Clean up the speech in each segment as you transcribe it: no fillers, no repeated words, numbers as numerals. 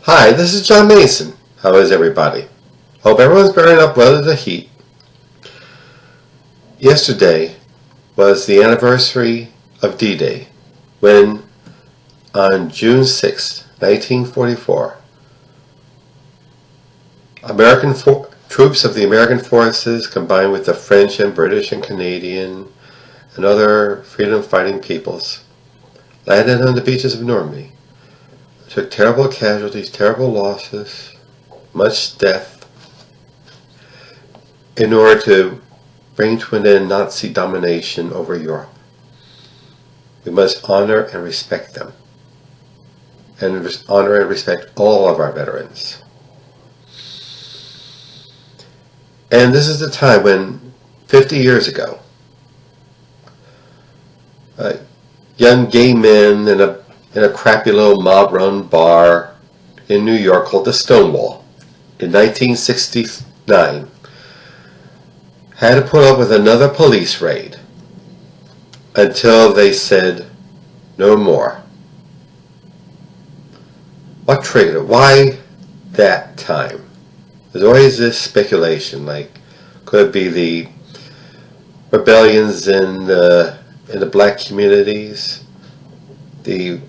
Hi, this is John Mason. How is everybody? Hope everyone's bearing up well to the heat. Yesterday was the anniversary of D-Day, when on June 6, 1944, troops of the American forces combined with the French and British and Canadian and other freedom-fighting peoples landed on the beaches of Normandy. Took terrible casualties, terrible losses, much death, in order to bring to an end Nazi domination over Europe. We must honor and respect them, and honor and respect all of our veterans. And this is the time when, 50 years ago, young gay men in a crappy little mob-run bar in New York called the Stonewall in 1969 had to put up with another police raid until they said no more. What triggered it? Why that time? There's always this speculation, like, could it be the rebellions in the black communities, the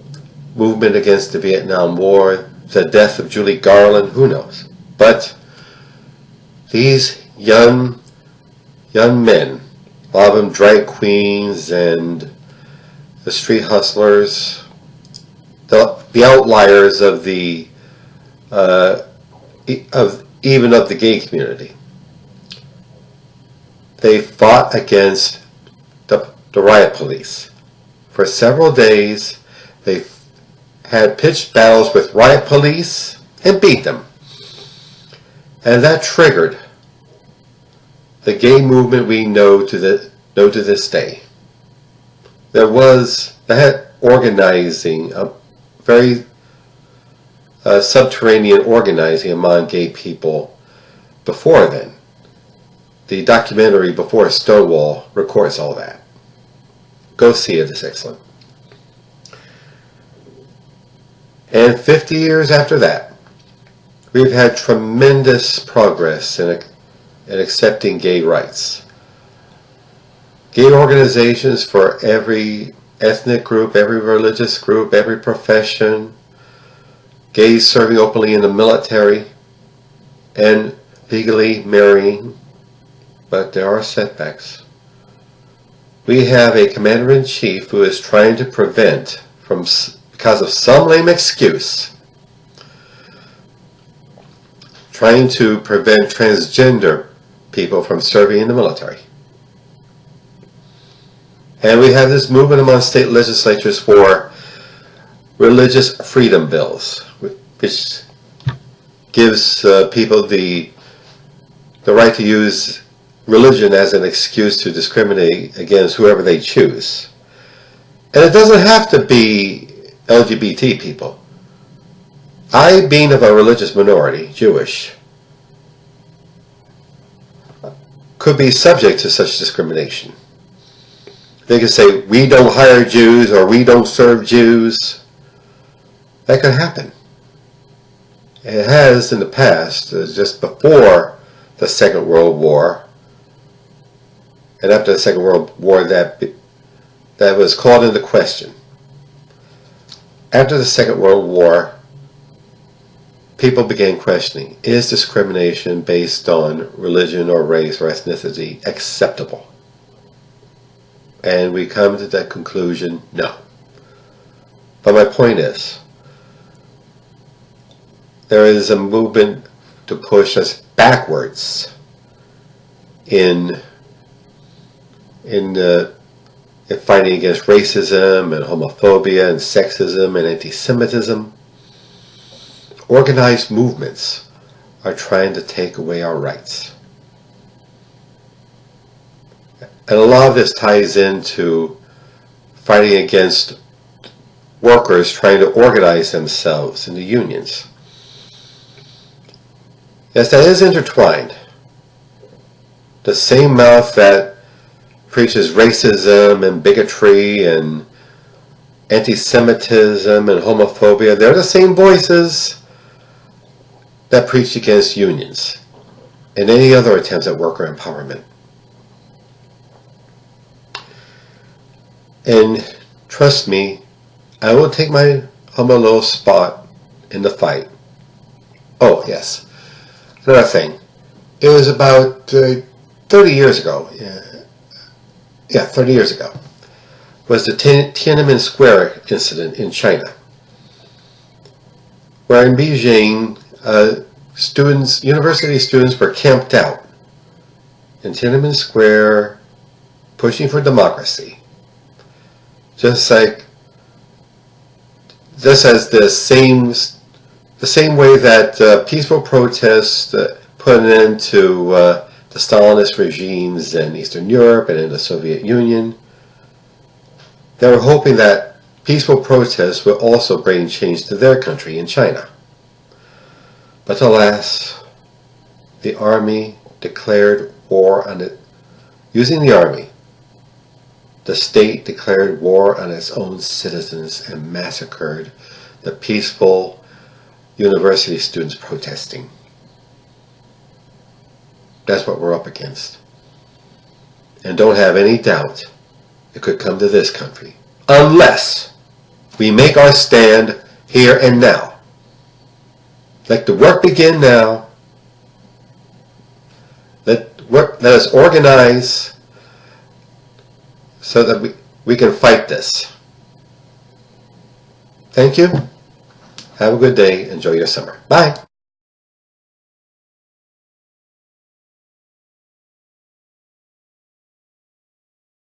movement against the Vietnam War, the death of Julie Garland, who knows? But these young men, a lot of them drag queens and the street hustlers, the outliers of the even of the gay community, they fought against the riot police. For several days, they had pitched battles with riot police and beat them. And that triggered the gay movement we know to this day. There had organizing, a very subterranean organizing among gay people before then. The documentary Before Stonewall records all that. Go see it, it's excellent. And 50 years after that, we've had tremendous progress in accepting gay rights. Gay organizations for every ethnic group, every religious group, every profession, gays serving openly in the military, and legally marrying, but there are setbacks. We have a commander-in-chief who is trying to prevent, because of some lame excuse, trying to prevent transgender people from serving in the military. And we have this movement among state legislatures for religious freedom bills, which gives people the right to use religion as an excuse to discriminate against whoever they choose. And it doesn't have to be LGBT people. I, being of a religious minority, Jewish, could be subject to such discrimination. They could say, we don't hire Jews, or we don't serve Jews. That could happen. It has in the past, just before the Second World War, and after the Second World War, that was called into question. After the Second World War, people began questioning, is discrimination based on religion or race or ethnicity acceptable? And we come to that conclusion, no. But my point is, there is a movement to push us backwards in fighting against racism and homophobia and sexism and anti-Semitism. Organized movements are trying to take away our rights. And a lot of this ties into fighting against workers trying to organize themselves into unions. Yes, that is intertwined. The same mouth that preaches racism and bigotry and anti-Semitism and homophobia, they're the same voices that preached against unions and any other attempts at worker empowerment. And trust me, I will take my humble little spot in the fight. Oh, yes. Another thing. It was about 30 years ago. Yeah, 30 years ago. Was the Tiananmen Square incident in China, where in Beijing, university students were camped out in Tiananmen Square pushing for democracy. Just as the same way that peaceful protests put an end to the Stalinist regimes in Eastern Europe and in the Soviet Union. They were hoping that peaceful protests would also bring change to their country in China. But alas, the army declared war on it. Using the army, the state declared war on its own citizens and massacred the peaceful university students protesting. That's what we're up against. And don't have any doubt it could come to this country, unless we make our stand here and now. Let the work begin now. Let us organize so that we can fight this. Thank you. Have a good day. Enjoy your summer. Bye.